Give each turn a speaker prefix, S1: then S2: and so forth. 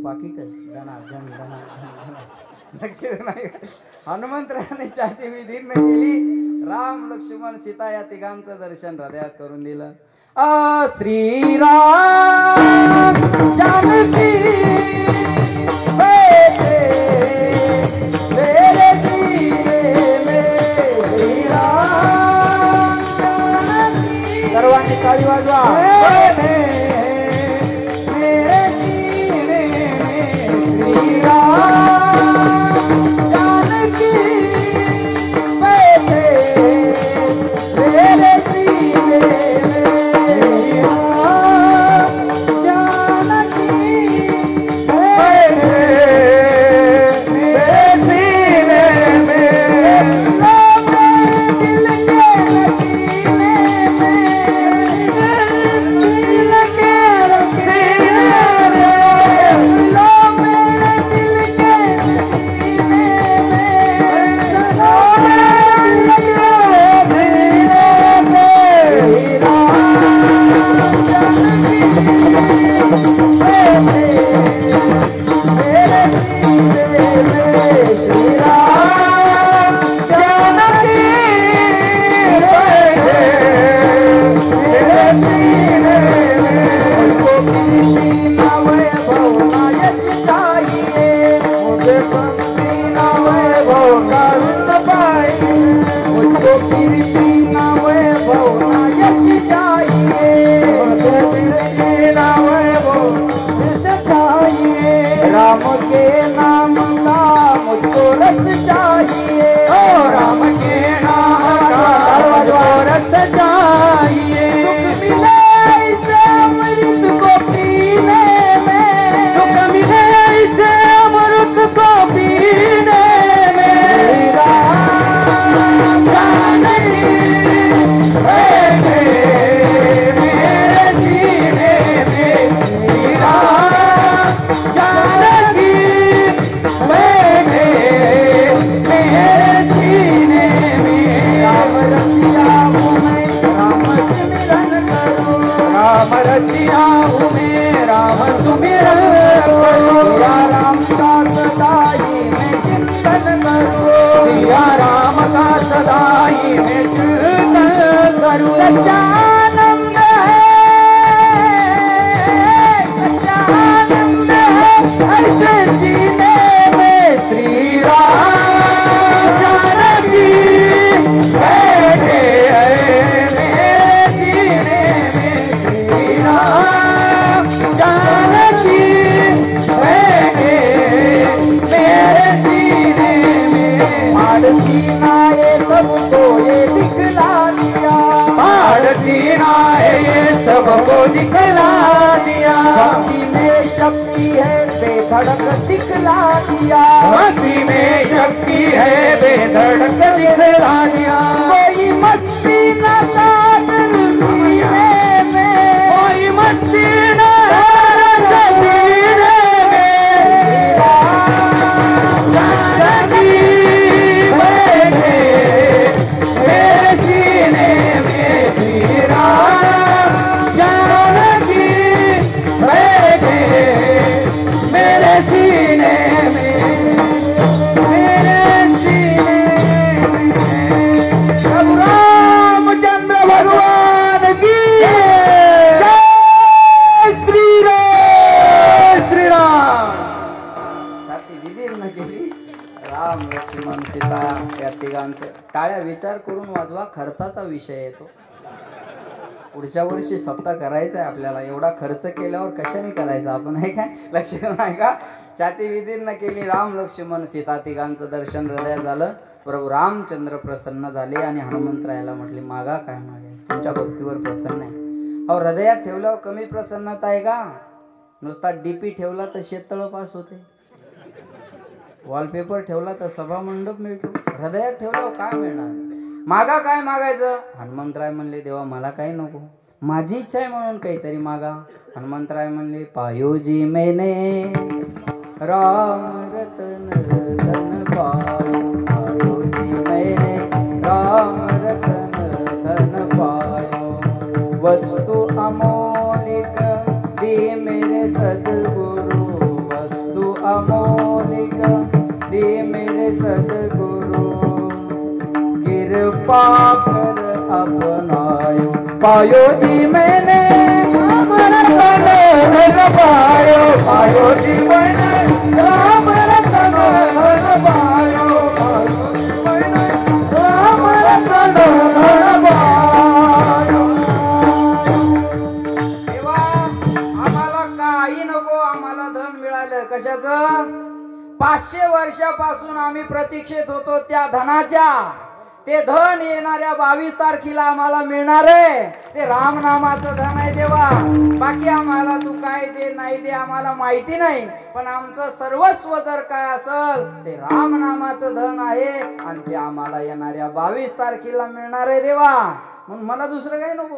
S1: पाकिटच धना धन धना लक्ष नाही. हनुमंतरायाने छाती विदीर्ण केली. राम लक्ष्मण सीता या तिघांचं दर्शन हृदयात करून दिलं. श्रीराम जानकी सर्वांनी टाळी वाजवा.
S2: सबको दिखला दिया, भक्ति में शक्ति है बेधड़क दिखला दिया, भक्ति में शक्ति है बेधड़क दिखला दिया। कोई मस्ती न साथ सीने में, कोई मस्ती न साथ सीने में, जानकी बैठे मेरे सीने में, श्री राम जानकी बैठे मेरे सीने में, मेरे सीने में। प्रभु रामचंद्र भगवान की जय। श्री राम, श्री राम।
S1: छाती विदीर्ण केली. राम लक्ष्मण सीता या तिघांचं. टाळ्या विचार करून वाजवा. खर्चाचा विषय येतो. पुढच्या वर्षी सप्ताह करायचा आहे आपल्याला. एवढा खर्च केल्यावर कशाने करायचा आपण, हे काय लक्ष नाही का. छाती विदीर्ण केली. राम लक्ष्मण सीता तिघांचं दर्शन हृदयात झालं. प्रभू रामचंद्र प्रसन्न झाले आणि हनुमंतरायाला म्हटले, मागा काय मागे, तुमच्या भक्तीवर प्रसन्न आहे. अहो हृदयात ठेवल्यावर कमी प्रसन्नता आहे का. नुसता डीपी ठेवला तर शेततळ पास होते, वॉलपेपर ठेवला तर सभा मंडप मिळतो. हृदयात ठेवल्यावर काय मिळणार. मागा काय मागायचं. हनुमंतराय म्हणले, देवा मला काही नको, माझी इच्छा आहे म्हणून काहीतरी मागा. हनुमंतराय म्हणले, पायोजी मैंने राम रतन धन पायो, पायोजी मैंने राम रतन धन पायो, वस्तु अमोलिक दी मेरे सद्गुरु, वस्तु कर अपनायो पायो जी मैंने
S2: राम रतन धन पायो पायो जी मैंने राम रतन धन पायो राम रतन धन पायो
S1: तेव्हा आम्हाला काही नको, आम्हाला धन मिळालं कशाचं? 500 वर्षापासून आम्ही प्रतीक्षेत होतो त्या धनाच्या. ते धन येणाऱ्या 22 तारखेला आम्हाला मिळणार आहे. ते रामनामाचं धन आहे देवा. बाकी आम्हाला तू काय दे नाही दे आम्हाला माहिती नाही, पण आमचं सर्वस्व जर काय असेल ते रामनामाचं धन आहे आणि ते आम्हाला येणाऱ्या 22 तारखेला मिळणार आहे देवा. म्हणून मला दुसरं काही नको.